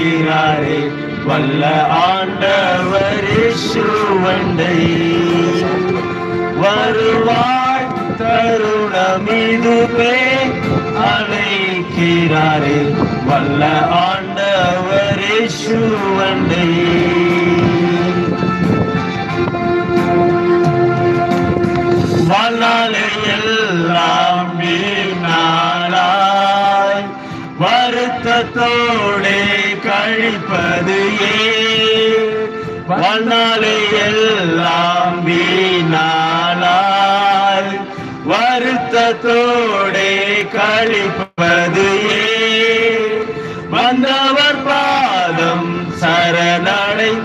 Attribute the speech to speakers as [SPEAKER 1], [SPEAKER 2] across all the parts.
[SPEAKER 1] அழைக்கிறாரே வல்ல ஆண்டவர் இயேசுவண்டை வருவாய் தருணமிதுவே அழைக்கிறாரே வல்ல ஆண்டவர் இயேசுவண்டை வாழ்நாளை எல்லாம் வீணாளாய் வருத்தத்தோடே கழிப்பது ஏன் வாழ்நாளை எல்லாம் வீணாளாய் வருத்தத்தோடே கழிப்பது ஏன் வந்தவர் பாதம் சரணடைந்தார்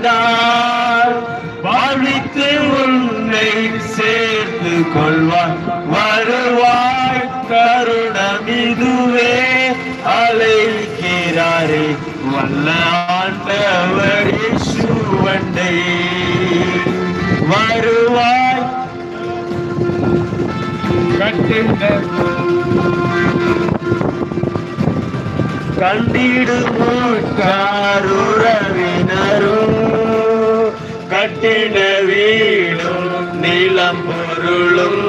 [SPEAKER 1] வாழ்வித்து உன்னை சேர்த்து கொள்வார் வருவாய் தருணம் இதுவே அழைக்கிறாரே வல்ல ஆண்டவர் இயேசுவண்டை வருவாய் கண்டிடும் உறவினரும் கட்டிட வீடும் நிலம் பொருளும்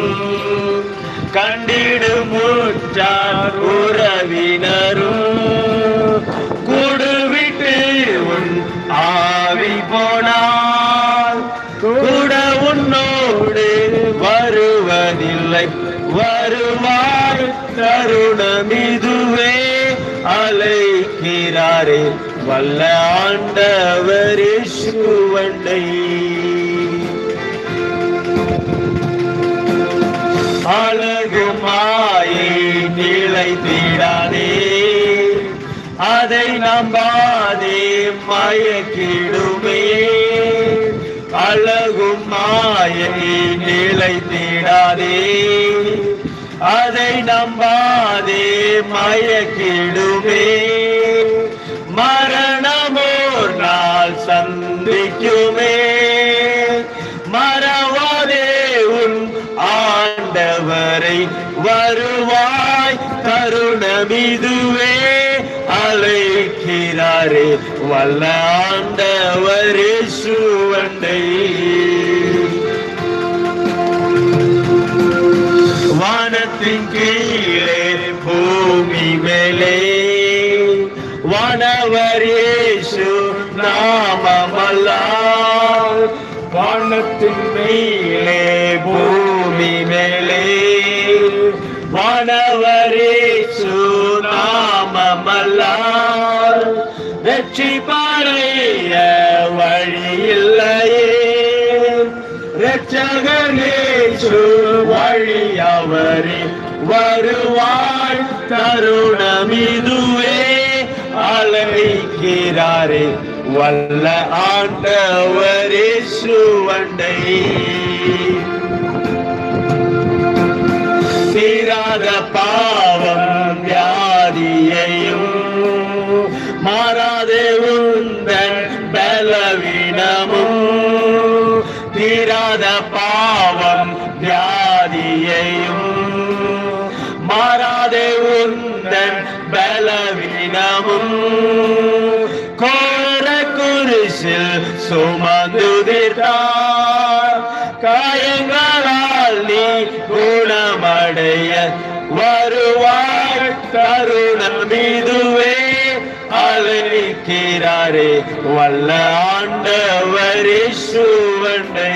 [SPEAKER 1] கண்டிடும் உறவினரும் கூடுவிட்டு உன் ஆவி போனால் கூட உன்னோடு வருவதில்லை வருவாய் தருணம் இதுவே அழைக்கிறாரே வல்ல ஆண்டவர் இயேசுவண்டை அழகு மாயை நிலைத்திடாதே அதை நம்பாதே மயக்கிடுமே அழகும் மாயை நிலைத்திடாதே அதை நம்பாதே மயக்கிடுமே மரணமோர் நாள் சந்திக்குமே மறவாதே உன் ஆண்டவரை வருவாய் தருணமிதுவே அழைக்கிறாரே வல்ல ஆண்டவர் இயேசுவண்டை வானத்தின் கீழே பூமி மேலே வானவர் இயேசு நாமமல்லால் வானத்தின் மேலே பூமி மேலே வானவர் இயேசு நாமமல்லால் ரட்சிப்படைய வழி இல்லையே ரட்சகர் இயேசு வழி அவரே வருவாய் தருணம் இதுவே அழைக்கிறாரே வல்ல ஆண்டவர் இயேசுவண்டை தீராத பாவம் வியாதியையும் மாறாதே உந்தன் பலவீனமும் தீராத பாவம் வியாதியையும் மாறாதே உந்தன் பலவீனமும் கோர குரிசில் சுமந்துதிர்த்தார் காயங்களால் நீ குணமடைய வருவாய் தருணம் இதுவே அழைக்கிறாரே வல்ல ஆண்டவர் இயேசுவண்டை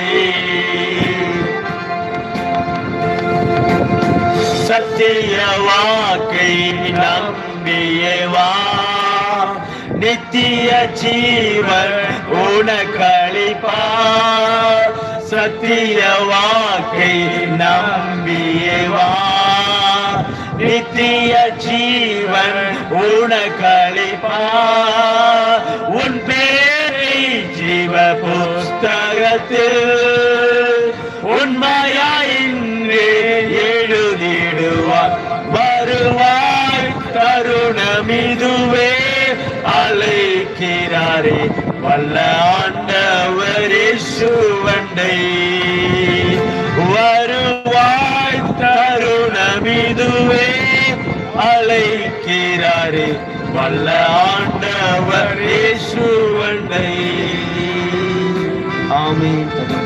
[SPEAKER 1] சத்திய வாக்கை நம்பியே வா நித்திய ஜீவன் உனக்களிப்பார் சத்திய வாக்கை நம்பியே வா நித்திய ஜீவன் உனக்களிப்பார் உன் பேரை ஜீவ புஸ்தகத்தில் உண்மையாயின்றே எழுதிடுவார் வருவாய் தருணம் இதுவே அழைக்கிறாரே வல்ல ஆண்டவர் இயேசுவண்டை வருவாய் தருணம் இதுவே அழைக்கிறாரே வல்ல ஆண்டவர் இயேசுவண்டை.
[SPEAKER 2] ஆமென்.